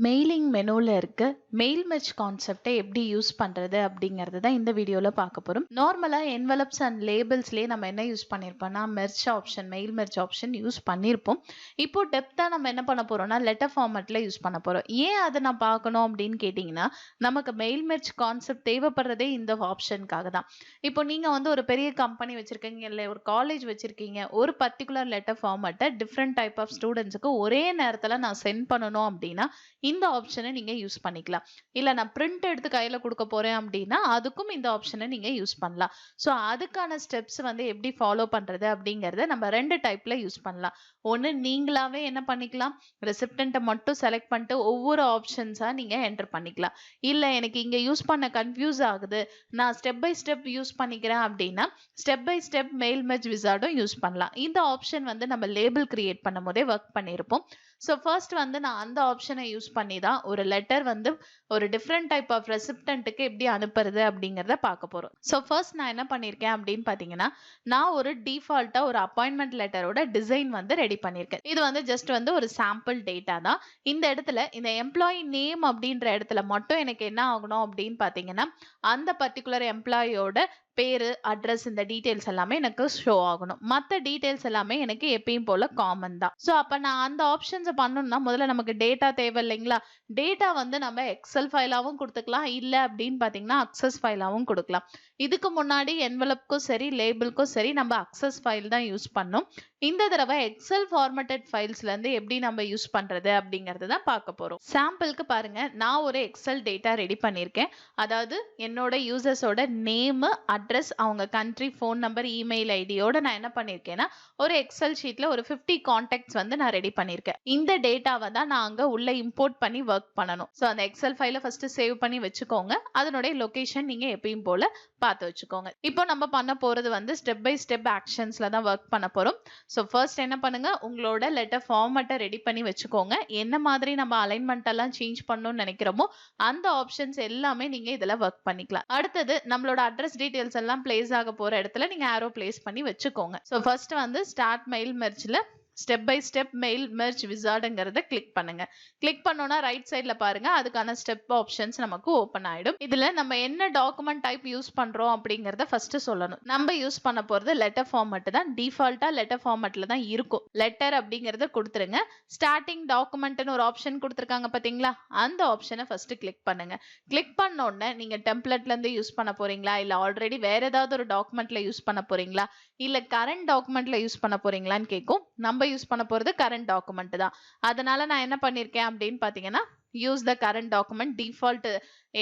Mailing மெனுல இருக்க mail merge கான்செப்டை எப்படி யூஸ் பண்றது அப்படிங்கறது தான் இந்த வீடியோல பார்க்க போறோம். நார்மலா என்வலப்ஸ் அண்ட் லேபிள்ஸ்லயே நம்ம என்ன யூஸ் பண்ணிருப்போம்னா merge option, mail merge option use பண்ணிருப்போம். இப்போ டெப்தா நம்ம என்ன பண்ண போறோம்னா லெட்டர் ஃபார்மட்ல யூஸ் பண்ண போறோம். ஏன் அதை நான் பார்க்கணும் அப்படின்னு கேட்டீங்கன்னா, நமக்கு மெயில் மெர்ஜ் கான்செப்ட் தேவைப்படுறதே இந்த ஆப்ஷனுக்காக தான். இப்போ நீங்க வந்து ஒரு பெரிய கம்பெனி வச்சிருக்கீங்க, இல்ல ஒரு காலேஜ் வச்சிருக்கீங்க, ஒரு பர்டிகுலர் லெட்டர் ஃபார்மட்டை டிஃப்ரெண்ட் டைப் ஆஃப் ஸ்டூடெண்ட்ஸுக்கு ஒரே நேரத்துல நான் சென்ட் பண்ணணும் அப்படின்னா இந்த ஆப்ஷனை நீங்க யூஸ் பண்ணிக்கலாம். இல்ல நான் பிரிண்ட் எடுத்து கையில கொடுக்க போறேன் அப்படின்னா அதுக்கும் இந்த ஆப்ஷனை நீங்க யூஸ் பண்ணலாம். சோ அதுக்கான ஸ்டெப்ஸ் வந்து எப்படி ஃபாலோ பண்றது அப்படிங்கறத நம்ம ரெண்டு டைப்ல யூஸ் பண்ணலாம். ஒன்னு நீங்களாவே என்ன பண்ணிக்கலாம், ரெசிப்டன்ட்டை மட்டும் செலக்ட் பண்ணிட்டு ஒவ்வொரு ஆப்ஷன்ஸா நீங்க என்டர் பண்ணிக்கலாம். இல்ல எனக்கு இங்க யூஸ் பண்ண கன்ஃபியூஸ் ஆகுது, நான் ஸ்டெப் பை ஸ்டெப் யூஸ் பண்ணிக்கிறேன் அப்படின்னா step by step mail merge விசார்டும் யூஸ் பண்ணலாம். இந்த ஆப்ஷன் வந்து நம்ம லேபிள் கிரியேட் பண்ணும் போதே ஒர்க் பண்ணிருப்போம். ஸோ ஃபர்ஸ்ட் வந்து நான் அந்த ஆப்ஷனை யூஸ் பண்ணி தான் ஒரு லெட்டர் வந்து ஒரு டிஃப்ரெண்ட் டைப் ஆஃப் ரெசிப்டன்ட்டுக்கு எப்படி அனுப்புறது அப்படிங்கிறத பார்க்க போறோம். ஸோ ஃபர்ஸ்ட் நான் என்ன பண்ணியிருக்கேன் அப்படின்னு பார்த்தீங்கன்னா, நான் ஒரு டிஃபால்ட்டா ஒரு அப்பாயின்மெண்ட் லெட்டரோட டிசைன் வந்து ரெடி பண்ணியிருக்கேன். இது வந்து ஜஸ்ட் வந்து ஒரு சாம்பிள் டேட்டா தான். இந்த இடத்துல இந்த எம்ப்ளாயி நேம் அப்படின்ற இடத்துல மட்டும் எனக்கு என்ன ஆகணும் அப்படின்னு பார்த்தீங்கன்னா, அந்த பர்டிகுலர் எம்ப்ளாயியோட பேரு, அட்ரஸ், இந்த டீடைல்ஸ் எல்லாமே எனக்கு ஷோ ஆகணும். மத்த டீடைல்ஸ் எல்லாமே எனக்கு எப்பயும் போல காமன் தான். சோ அப்ப நான் அந்த ஆப்ஷன்ஸ் பண்ணனும்னா முதல்ல நமக்கு டேட்டா தேவை இல்லைங்களா? டேட்டா வந்து நம்ம எக்ஸல் ஃபைலாவும் கொடுத்துக்கலாம், இல்ல அப்படின்னு பாத்தீங்கன்னா அக்சஸ் ஃபைலாவும் கொடுக்கலாம். இதுக்கு முன்னாடி என்வலப்க்கும் சரி லேபிள்க்கும் சரி நம்ம அக்சஸ் ஃபைல் தான் யூஸ் பண்ணோம். இந்த தடவை எக்ஸல் ஃபார்மேட்டட் ஃபைல்ஸ்ல இருந்து எப்படி நம்ம யூஸ் பண்றது அப்படிங்கறது தான் பார்க்க போறோம். சாம்பிளுக்கு பாருங்க, நான் ஒரு எக்ஸல் டேட்டா ரெடி பண்ணியிருக்கேன். அதாவது என்னோட யூசர்ஸோட நேம், அட்ரஸ், அவங்க கண்ட்ரி, ஃபோன் நம்பர், இமெயில் ஐடியோட நான் என்ன பண்ணிருக்கேன்னா ஒரு எக்ஸல் ஷீட்ல ஒரு 50 கான்டாக்ட்ஸ் வந்து நான் ரெடி பண்ணிருக்கேன். இந்த டேட்டாவை தான் நான் அங்க உள்ள இம்போர்ட் பண்ணி ஒர்க் பண்ணணும். சோ அந்த எக்ஸல் ஃபைலை ஃபர்ஸ்ட் சேவ் பண்ணி வச்சுக்கோங்க. அதனுடைய லொகேஷன் நீங்க எப்பயும் போல பார்த்து வச்சுக்கோங்க. இப்போ நம்ம பண்ண போறது வந்து ஸ்டெப் பை ஸ்டெப் ஆக்ஷன்ஸ்ல தான் ஒர்க் பண்ண போறோம். சோ ஃபர்ஸ்ட் என்ன பண்ணுங்க, உங்களோட லெட்டர் ஃபார்மட்டை ரெடி பண்ணி வச்சுக்கோங்க. என்ன மாதிரி நம்ம அலைன்மெண்ட் எல்லாம் சேஞ்ச் பண்ணணும்னு நினைக்கிறோமோ அந்த ஆப்ஷன்ஸ் எல்லாமே நீங்க இதுல ஒர்க் பண்ணிக்கலாம். அடுத்தது நம்மளோட அட்ரஸ் டீடைல்ஸ் எல்லாம் பிளேஸ் ஆக போற இடத்துல நீங்க ஆரோ பிளேஸ் பண்ணி வச்சுக்கோங்க. சோ ஃபர்ஸ்ட் வந்து ஸ்டார்ட் மெயில் மெர்ஜ்ல step by step mail merge விசார்டுங்கிறத கிளிக் பண்ணுங்க. கிளிக் பண்ணோம்னா ரைட் சைட்ல பாருங்க, அதுக்கான ஸ்டெப் ஆப்ஷன்ஸ் நமக்கு ஓபன் ஆயிடும். இதுல நம்ம என்ன டாக்குமெண்ட் டைப் யூஸ் பண்றோம் அப்படிங்கறத ஃபர்ஸ்ட் சொல்லணும். நம்ம யூஸ் பண்ண போறது லெட்டர் ஃபார்மட் தான். டிஃபால்ட்டா லெட்டர் ஃபார்மட்ல தான் இருக்கும். லெட்டர் அப்படிங்கறத கொடுத்துருங்க. ஸ்டார்டிங் டாக்குமெண்ட்னு ஒரு ஆப்ஷன் கொடுத்திருக்காங்க பாத்தீங்களா, அந்த ஆப்ஷனை ஃபர்ஸ்ட் கிளிக் பண்ணுங்க. கிளிக் பண்ண உடனே நீங்க டெம்ப்ளேட்ல இருந்து யூஸ் பண்ண போறீங்களா, இல்ல ஆல்ரெடி வேற ஏதாவது ஒரு டாக்குமெண்ட்ல யூஸ் பண்ண போறீங்களா, இல்ல கரண்ட் டாக்குமெண்ட்ல யூஸ் பண்ண போறீங்களான்னு கேட்கும். நம்ம யூஸ் பண்ண போறது கரண்ட் டாக்குமெண்ட் தான். அதனால நான் என்ன பண்ணிருக்கேன் அப்படின்னு பாத்தீங்கன்னா, use the current document, default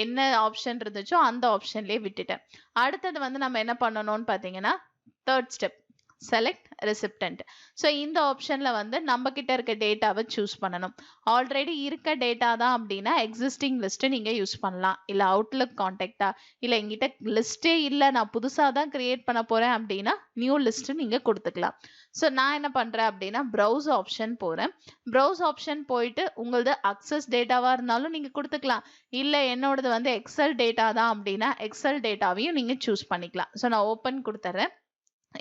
என்ன ஆப்ஷன் இருந்துச்சோ அந்த ஆப்ஷன்லயே விட்டுட்டேன். அடுத்தது வந்து நம்ம என்ன பண்ணணும்னு பாத்தீங்கன்னா, தேர்ட் ஸ்டெப் செலக்ட் ரெசிப்டன்ட். ஸோ இந்த ஆப்ஷன்ல வந்து நம்ம கிட்ட இருக்க டேட்டாவை சூஸ் பண்ணணும். ஆல்ரெடி இருக்க டேட்டா தான் அப்படின்னா எக்ஸிஸ்டிங் லிஸ்ட் நீங்க யூஸ் பண்ணலாம். இல்ல அவுட்லுக் கான்டாக்டா, இல்ல எங்கிட்ட லிஸ்டே இல்ல நான் புதுசா தான் கிரியேட் பண்ண போறேன் அப்படின்னா நியூ லிஸ்ட் நீங்க கொடுத்துக்கலாம். ஸோ நான் என்ன பண்றேன் அப்படின்னா ப்ரௌஸ் ஆப்ஷன் போறேன். ப்ரௌஸ் ஆப்ஷன் போயிட்டு உங்களது அக்சஸ் டேட்டாவா இருந்தாலும் நீங்க கொடுத்துக்கலாம். இல்ல என்னோடது வந்து எக்ஸல் டேட்டா தான் அப்படின்னா எக்ஸல் டேட்டாவையும் நீங்க சூஸ் பண்ணிக்கலாம். ஸோ நான் ஓபன் கொடுத்துறேன்.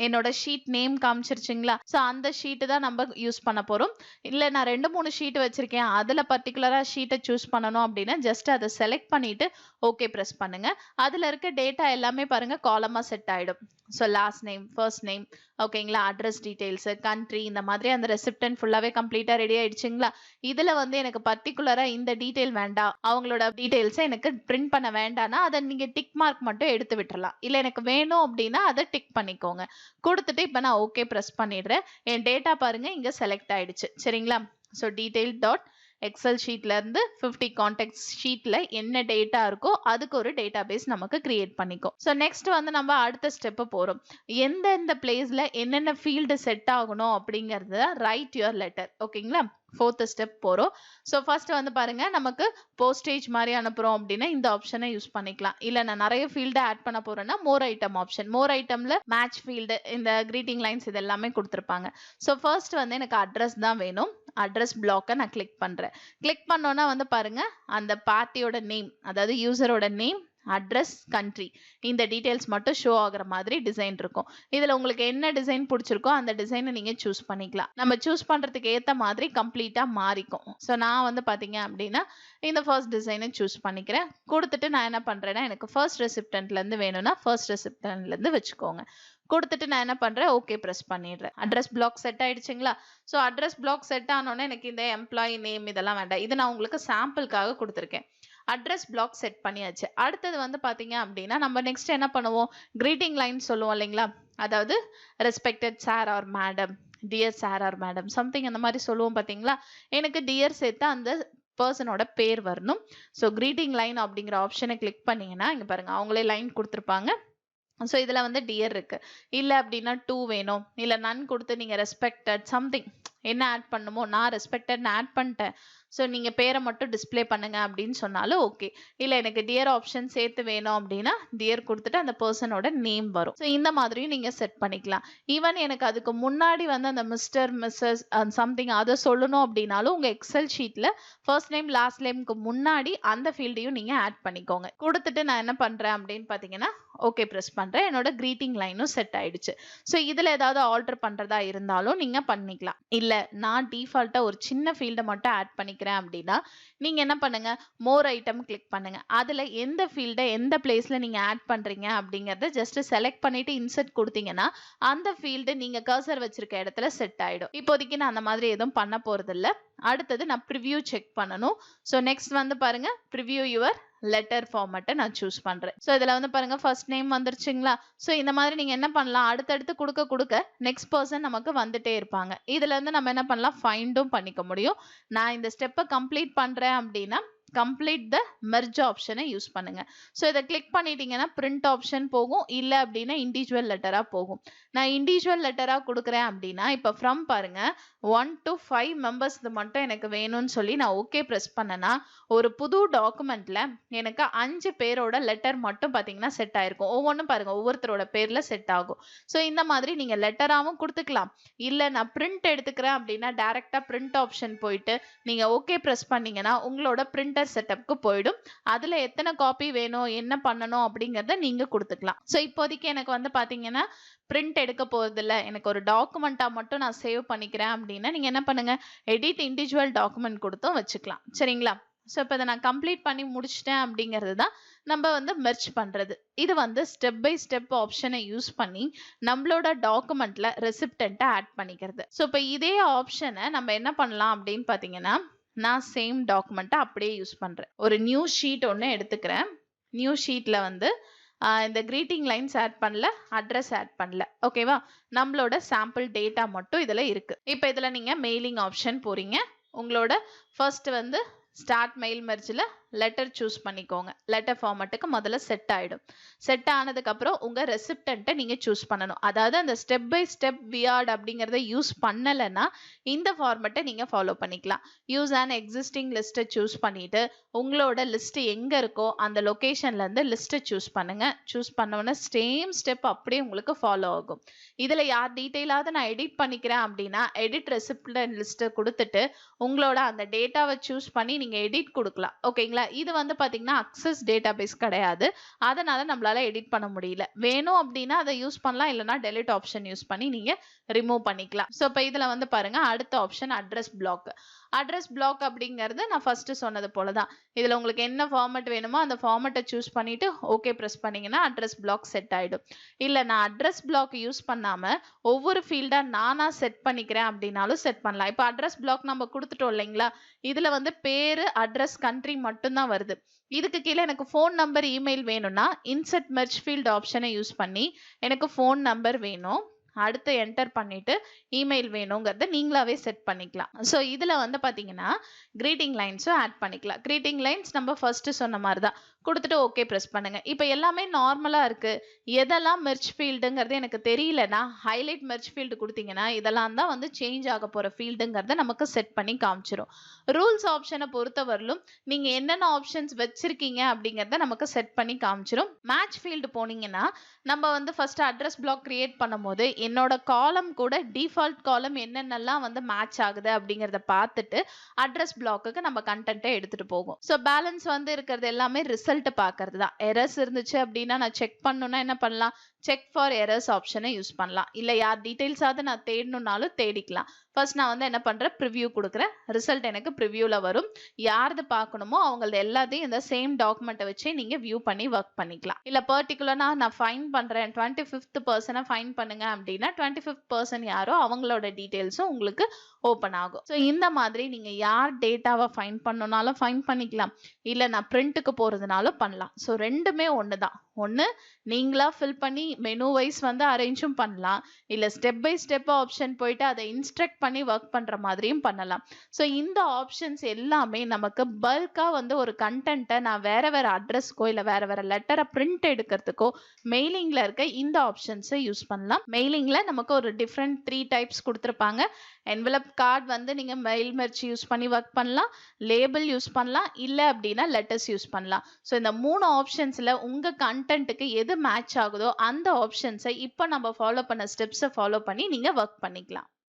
என்னோட ஷீட் நேம் காமிச்சிருச்சுங்களா, சோ அந்த ஷீட் தான் நம்ம யூஸ் பண்ண போறோம். இல்ல நான் 2-3 ஷீட் வச்சிருக்கேன், அதுல பர்டிகுலரா ஷீட்டை சூஸ் பண்ணணும் அப்படின்னா ஜஸ்ட் அதை செலக்ட் பண்ணிட்டு ஓகே பிரஸ் பண்ணுங்க. அதுல இருக்க டேட்டா எல்லாமே பாருங்க காலமா செட் ஆயிடும். So last name, first name, ஓகேங்களா, அட்ரஸ் டீடைல்ஸ், கண்ட்ரி, இந்த மாதிரி அந்த ரெசிப்டன்ட் ஃபுல்லாவே கம்ப்ளீட்டா ரெடி ஆயிடுச்சுங்களா. இதுல வந்து எனக்கு பர்டிகுலரா இந்த டீடைல் வேண்டாம், அவங்களோட டீடைல்ஸ் எனக்கு பிரிண்ட் பண்ண வேண்டாம்னா அதை நீங்க டிக் மார்க் மட்டும் எடுத்து விட்டுறலாம். இல்ல எனக்கு வேணும் அப்படின்னா அதை டிக் பண்ணிக்கோங்க. கொடுத்துட்டு இப்ப நான் ஓகே பிரஸ் பண்ணிடுறேன். என் டேட்டா பாருங்க இங்க செலக்ட் ஆயிடுச்சு. சரிங்களா. சோ டீடைல் டாட் எக்ஸல் ஷீட்ல இருந்து 50 கான்டாக்ட்ஸ் ஷீட்ல என்ன டேட்டா இருக்கோ அதுக்கு ஒரு டேட்டாபேஸ் நமக்கு கிரியேட் பண்ணிக்கும். சோ நெக்ஸ்ட் வந்து நம்ம அடுத்த ஸ்டெப் போறோம். எந்தெந்த பிளேஸ்ல என்னென்ன ஃபீல்டு செட் ஆகணும் அப்படிங்கறத ரைட் யுவர் லெட்டர். ஓகேங்களா. ஃபோர்த் ஸ்டெப் போறோம். சோ ஃபர்ஸ்ட் வந்து பாருங்க, நமக்கு போஸ்டேஜ் மாதிரி அனுப்புறோம் அப்படின்னா இந்த ஆப்ஷனை யூஸ் பண்ணிக்கலாம். இல்ல நான் நிறைய ஃபீல்டு ஆட் பண்ண போறேன்னா மோர் ஐட்டம் ஆப்ஷன். மோர் ஐட்டம்ல மேட்ச் ஃபீல்டு, இந்த கிரீட்டிங் லைன்ஸ் இது எல்லாமே கொடுத்திருப்பாங்க. சோ ஃபர்ஸ்ட் வந்து எனக்கு அட்ரஸ் தான் வேணும். அட்ரஸ் பிளாக்கை நான் கிளிக் பண்றேன். கிளிக் பண்ணோன்னா வந்து பாருங்க அந்த பார்ட்டியோட நேம், அதாவது யூசரோட நேம், அட்ரஸ், கண்ட்ரி இந்த டீடைல்ஸ் மட்டும் ஷோ ஆகுற மாதிரி டிசைன் இருக்கும். இதுல உங்களுக்கு என்ன டிசைன் பிடிச்சிருக்கோ அந்த டிசைனை நீங்க சூஸ் பண்ணிக்கலாம். நம்ம சூஸ் பண்றதுக்கு ஏத்த மாதிரி கம்ப்ளீட்டா மாறிக்கும். ஸோ நான் வந்து பாத்தீங்க அப்படின்னா இந்த ஃபர்ஸ்ட் டிசைனை சூஸ் பண்ணிக்கிறேன். கொடுத்துட்டு நான் என்ன பண்றேன்னா எனக்கு ஃபர்ஸ்ட் ரெசிப்டன்ட்ல இருந்து வேணும்னா ஃபர்ஸ்ட் ரெசிப்டன்ட்ல இருந்து வச்சுக்கோங்க. கொடுத்துட்டு நான் என்ன பண்றேன், ஓகே பிரஸ் பண்ணிடுறேன். அட்ரஸ் பிளாக் செட் ஆயிடுச்சுங்களா? ஸோ அட்ரஸ் பிளாக் செட் ஆனோடனே எனக்கு இந்த எம்ப்ளாயி நேம் இதெல்லாம் வேண்டாம். இது நான் உங்களுக்கு சாம்பிளுக்காக கொடுத்துருக்கேன். அட்ரஸ் பிளாக் செட் பண்ணியாச்சு. அடுத்தது வந்து பாத்தீங்க அப்படின்னா நம்ம நெக்ஸ்ட் என்ன பண்ணுவோம், கிரீட்டிங் லைன் சொல்லுவோம் இல்லைங்களா? அதாவது respected sir or madam, dear sir or madam something அந்த மாதிரி சொல்லுவோம் பாத்தீங்களா? எனக்கு டியர் சேர்த்து அந்த பர்சனோட பேர் வரணும். ஸோ கிரீட்டிங் லைன் அப்படிங்கிற ஆப்ஷனை கிளிக் பண்ணீங்கன்னா இங்க பாருங்க அவங்களே லைன் கொடுத்துருப்பாங்க. ஸோ இதுல வந்து டியர் இருக்கு. இல்ல அப்படின்னா டூ வேணும், இல்ல நன் கொடுத்து நீங்க ரெஸ்பெக்டட் சம்திங் என்ன ஆட் பண்ணுமோ, நான் ரெஸ்பெக்டட் ஆட் பண்ணிட்டேன். ஸோ நீங்க பேரை மட்டும் டிஸ்பிளே பண்ணுங்க அப்படின்னு சொன்னாலும் ஓகே. இல்ல எனக்கு டியர் ஆப்ஷன் சேர்த்து வேணும் அப்படின்னா டியர் கொடுத்துட்டு அந்த பர்சனோட நேம் வரும். ஸோ இந்த மாதிரியும் நீங்க செட் பண்ணிக்கலாம். ஈவன் எனக்கு அதுக்கு முன்னாடி வந்து அந்த மிஸ்டர், மிஸ்ஸஸ் சம்திங் அதை சொல்லணும் அப்படின்னாலும் உங்க எக்ஸல் ஷீட்ல ஃபர்ஸ்ட் நேம் லாஸ்ட் நேம்க்கு முன்னாடி அந்த ஃபீல்டையும் நீங்க ஆட் பண்ணிக்கோங்க. கொடுத்துட்டு நான் என்ன பண்றேன் அப்படின்னு பாத்தீங்கன்னா ஓகே பிரஸ் பண்றேன். என்னோட கிரீட்டிங் லைனும் செட் ஆயிடுச்சு. ஸோ இதுல ஏதாவது ஆல்டர் பண்றதா இருந்தாலும் நீங்க பண்ணிக்கலாம். இல்ல நான் டிஃபால்ட்டா ஒரு சின்ன ஃபீல்டை மட்டும் ஆட் பண்ணிக்கிறேன் அப்படின்னா நீங்க என்ன பண்ணுங்க, மோர் ஐட்டம் கிளிக் பண்ணுங்க. அதுல எந்த ஃபீல்டை எந்த பிளேஸ்ல நீங்க ஆட் பண்றீங்க அப்படிங்கறத ஜஸ்ட் செலக்ட் பண்ணிட்டு இன்சர்ட் கொடுத்தீங்கன்னா அந்த ஃபீல்டு நீங்க கர்சர் வச்சிருக்க இடத்துல செட் ஆயிடும். இப்போதைக்கு நான் அந்த மாதிரி எதுவும் பண்ண போறது இல்ல. அடுத்தது நான் ப்ரிவ்யூ செக் பண்ணணும். ஸோ நெக்ஸ்ட் வந்து பாருங்க ப்ரிவ்யூ யுவர் லெட்டர் ஃபார்மேட்டை நான் சூஸ் பண்றேன். ஸோ இதுல வந்து பாருங்க ஃபர்ஸ்ட் நேம் வந்துருச்சுங்களா? ஸோ இந்த மாதிரி நீங்க என்ன பண்ணலாம், அடுத்தடுத்து கொடுக்க நெக்ஸ்ட் பர்சன் நமக்கு வந்துட்டே இருப்பாங்க. இதுல இருந்து நம்ம என்ன பண்ணலாம், ஃபைண்டும் பண்ணிக்க முடியும். நான் இந்த ஸ்டெப்பை கம்ப்ளீட் பண்றேன் அப்படின்னா கம்ப்ளீட் த மெர்ஜ் ஆப்ஷனை யூஸ் பண்ணுங்க. ஸோ இதை கிளிக் பண்ணிட்டீங்கன்னா பிரிண்ட் ஆப்ஷன் போகும். இல்லை அப்படின்னா இண்டிவிஜுவல் லெட்டரா போகும். நான் இண்டிவிஜுவல் லெட்டரா கொடுக்குறேன் அப்படின்னா இப்போ ஃப்ரம் பாருங்க 1 to 5 மெம்பர்ஸ் மட்டும் எனக்கு வேணும்னு சொல்லி நான் ஓகே ப்ரெஸ் பண்ணனா ஒரு புது டாக்குமெண்ட்ல எனக்கு 5 பேரோட லெட்டர் மட்டும் பாத்தீங்கன்னா செட் ஆயிருக்கும். ஒவ்வொன்றும் பாருங்க ஒவ்வொருத்தரோட பேர்ல செட் ஆகும். ஸோ இந்த மாதிரி நீங்க லெட்டராகவும் கொடுத்துக்கலாம். இல்லை நான் பிரிண்ட் எடுத்துக்கிறேன் அப்படின்னா டைரக்டா பிரிண்ட் ஆப்ஷன் போயிட்டு நீங்க ஓகே ப்ரெஸ் பண்ணீங்கன்னா உங்களோட பிரிண்டர் செட்டப்க்கு போயிடும். அதுல எத்தனை காப்பி வேணும் என்ன பண்ணணும் அப்படிங்கறத நீங்க கொடுத்துக்கலாம். சோ இப்போதைக்கு எனக்கு வந்து பாத்தீங்கன்னா பிரிண்ட் எடுக்க போறது இல்ல, எனக்கு ஒரு டாக்குமெண்டா மட்டும் நான் சேவ் பண்ணிக்கிறேன் அப்படின்னா நீங்க என்ன பண்ணுங்க, எடிட் இண்டிவிஜுவல் டாக்குமெண்ட் கொடுத்தும் வச்சுக்கலாம். சரிங்களா? ஸோ இப்போ இதை நான் கம்ப்ளீட் பண்ணி முடிச்சிட்டேன் அப்படிங்கிறது தான் நம்ம வந்து மெர்ஜ் பண்றது. இது வந்து ஸ்டெப் பை ஸ்டெப் ஆப்ஷனை யூஸ் பண்ணி நம்மளோட டாக்குமெண்ட்ல ரெசிப்டன்ட்டை ஆட் பண்ணிக்கிறது. ஸோ இப்போ இதே ஆப்ஷனை நம்ம என்ன பண்ணலாம் அப்படின்னு பார்த்தீங்கன்னா நான் சேம் டாக்குமெண்ட்டை அப்படியே யூஸ் பண்றேன். ஒரு நியூ ஷீட் ஒன்று எடுத்துக்கிறேன். நியூ ஷீட்ல வந்து இந்த கிரீட்டிங் லைன்ஸ் ஆட் பண்ணல, அட்ரஸ் ஆட் பண்ணல. ஓகேவா? நம்மளோட சாம்பிள் டேட்டா மட்டும் இதுல இருக்கு. இப்போ இதுல நீங்க மெயிலிங் ஆப்ஷன் போறீங்க. உங்களோட ஃபர்ஸ்ட் வந்து ஸ்டார்ட் மெயில் மெர்ஜ்ல லெட்டர் சூஸ் பண்ணிக்கோங்க. லெட்டர் ஃபார்மேட்டுக்கு முதல்ல செட் ஆயிடும். செட் ஆனதுக்கு அப்புறம் உங்க ரெசிப்டன்ட்டை நீங்க சூஸ் பண்ணணும். அதாவது அந்த ஸ்டெப் பை ஸ்டெப் வியார்ட் அப்படிங்கறத யூஸ் பண்ணலன்னா இந்த ஃபார்மேட்டை நீங்க ஃபாலோ பண்ணிக்கலாம். யூஸ் அண்ட் எக்ஸிஸ்டிங் லிஸ்ட்டை சூஸ் பண்ணிட்டு உங்களோட லிஸ்ட் எங்க இருக்கோ அந்த லொகேஷன்ல இருந்து லிஸ்ட்டை சூஸ் பண்ணுங்க. சூஸ் பண்ணோன்னா சேம் ஸ்டெப் அப்படியே உங்களுக்கு ஃபாலோ ஆகும். இதுல யார் டீட்டெயிலாவது நான் எடிட் பண்ணிக்கிறேன் அப்படின்னா எடிட் ரெசிப்டன்ட் லிஸ்ட்டை கொடுத்துட்டு உங்களோட அந்த டேட்டாவை சூஸ் பண்ணி நீங்க எடிட் கொடுக்கலாம். ஓகேங்களா? இது வந்து பாத்தீங்கன்னா அக்சஸ் டேட்டாபேஸ் கிடையாது. அதனால நம்மளால எடிட் பண்ண முடியல. வேணும் அப்படின்னா அதை யூஸ் பண்ணலாம், இல்லைன்னா டெலிட் ஆப்ஷன் யூஸ் பண்ணி நீங்க ரிமூவ் பண்ணிக்கலாம். ஸோ இப்போ இதுல வந்து பாருங்க அடுத்த option address block. Address block அப்படிங்கிறது நான் ஃபர்ஸ்ட் சொன்னது போலதான். இதுல உங்களுக்கு என்ன ஃபார்மேட் வேணுமோ அந்த ஃபார்மேட்டை சூஸ் பண்ணிட்டு ஓகே பிரஸ் பண்ணீங்கன்னா அட்ரஸ் பிளாக் செட் ஆயிடும். இல்ல நான் அட்ரஸ் பிளாக் யூஸ் பண்ணாம ஒவ்வொரு ஃபீல்டா நானா செட் பண்ணிக்கிறேன் அப்படின்னாலும் செட் பண்ணலாம். இப்போ அட்ரஸ் பிளாக் நம்ம கொடுத்துட்டோம் இல்லைங்களா? இதுல வந்து பேரு, அட்ரஸ், கண்ட்ரி மட்டும்தான் வருது. இதுக்கு கீழே எனக்கு ஃபோன் நம்பர், இமெயில் வேணும்னா இன்சர்ட் மெர்ஜ் ஃபீல்ட் ஆப்ஷனை யூஸ் பண்ணி எனக்கு ஃபோன் நம்பர் வேணும், அடுத்து என்டர் பண்ணிட்டு இமெயில் வேணுங்கிறத நீங்களாவே செட் பண்ணிக்கலாம். ஸோ இதுல வந்து பாத்தீங்கன்னா கிரீட்டிங் லைன்ஸும் ஆட் பண்ணிக்கலாம். கிரீட்டிங் லைன்ஸ் நம்ம ஃபர்ஸ்ட் சொன்ன மாதிரி தான் கொடுத்துட்டு ஓகே பிரஸ் பண்ணுங்க. இப்போ எல்லாமே நார்மலா இருக்கு. எதெல்லாம் மெர்ஜ் ஃபீல்டுங்கிறது எனக்கு தெரியலன்னா ஹைலைட் மெர்ஜ் ஃபீல்டு கொடுத்தீங்கன்னா இதெல்லாம் தான் வந்து சேஞ்ச் ஆக போற ஃபீல்டுங்கிறத நமக்கு செட் பண்ணி காமிச்சிரும். ரூல்ஸ் ஆப்ஷனை பொறுத்தவரையிலும் நீங்க என்னென்ன ஆப்ஷன்ஸ் வச்சிருக்கீங்க அப்படிங்கறத நமக்கு செட் பண்ணி காமிச்சிரும். மேட்ச் ஃபீல்டு போனீங்கன்னா நம்ம வந்து ஃபர்ஸ்ட் அட்ரஸ் பிளாக் கிரியேட் பண்ணும்போது என்னோட காலம் கூட டிஃபால்ட் காலம் என்னென்னலாம் வந்து மேட்ச் ஆகுது அப்படிங்கிறத பார்த்துட்டு அட்ரஸ் பிளாக்குக்கு நம்ம கண்டென்ட்டை எடுத்துட்டு போகும். ஸோ பேலன்ஸ் வந்து இருக்கிறது எல்லாமே ரிசல்ட் பார்க்கறது தான். எரர்ஸ் இருந்துச்சு அப்படின்னா நான் செக் பண்ணணும்னா என்ன பண்ணலாம், செக் ஃபார் எரர்ஸ் ஆப்ஷனை யூஸ் பண்ணலாம். இல்லை யார் டீட்டெயில்ஸாவது நான் தேடணும்னாலும் தேடிக்கலாம். ஃபர்ஸ்ட் நான் வந்து என்ன பண்றேன், ப்ரிவ்யூ கொடுக்குறேன். ரிசல்ட் எனக்கு ப்ரிவ்யூல வரும். யாரது பார்க்கணுமோ அவங்களது எல்லாத்தையும் இந்த சேம் டாக்குமெண்ட்டை வச்சே நீங்க வியூ பண்ணி ஒர்க் பண்ணிக்கலாம். இல்ல பர்டிகுலரா நான் ஃபைன் பண்றேன் 25th பர்சனை ஃபைன் பண்ணுங்க அப்படின்னா 25th பர்சன் யாரோ அவங்களோட டீட்டெயில்ஸும் உங்களுக்கு ஓப்பன் ஆகும். ஸோ இந்த மாதிரி நீங்க யார் டேட்டாவை ஃபைன் பண்ணணும்னாலும் ஃபைன் பண்ணிக்கலாம். இல்ல நான் பிரிண்ட்டுக்கு போறதுனாலும் பண்ணலாம். ஸோ ரெண்டுமே ஒன்று தான். ஒன்று நீங்களா ஃபில் பண்ணி மெனு வைஸ் வந்து அரேஞ்சும் பண்ணலாம். இல்லை ஸ்டெப் பை ஸ்டெப் ஆப்ஷன் போயிட்டு அதை இன்ஸ்ட்ரக்ட் பண்ணி ஒர்க் பண்ற மாதிரியும் பண்ணலாம். ஸோ இந்த ஆப்ஷன்ஸ் எல்லாமே நமக்கு பல்கா வந்து ஒரு கண்டென்ட்டை நான் வேற வேற அட்ரஸ்க்கோ இல்லை வேற வேற லெட்டரை பிரிண்ட் எடுக்கிறதுக்கோ மெயிலிங்ல இருக்க இந்த ஆப்ஷன்ஸை யூஸ் பண்ணலாம். மெயிலிங்ல நமக்கு ஒரு டிஃப்ரெண்ட் 3 டைப்ஸ் கொடுத்துருப்பாங்க. என்வலப் கார்டு வந்து நீங்க மெயில் மெர்ஜ் யூஸ் பண்ணி ஒர்க் பண்ணலாம், லேபிள் யூஸ் பண்ணலாம், இல்லை அப்படின்னா லெட்டர்ஸ் யூஸ் பண்ணலாம். ஸோ இந்த 3 ஆப்ஷன்ஸ்ல உங்க கண்டென்ட்டுக்கு எது மேட்ச் ஆகுதோ அந்த ஆப்ஷன்ஸை இப்போ நம்ம ஃபாலோ பண்ண ஸ்டெப்ஸை ஃபாலோ பண்ணி நீங்க ஒர்க் பண்ணிக்கலாம்.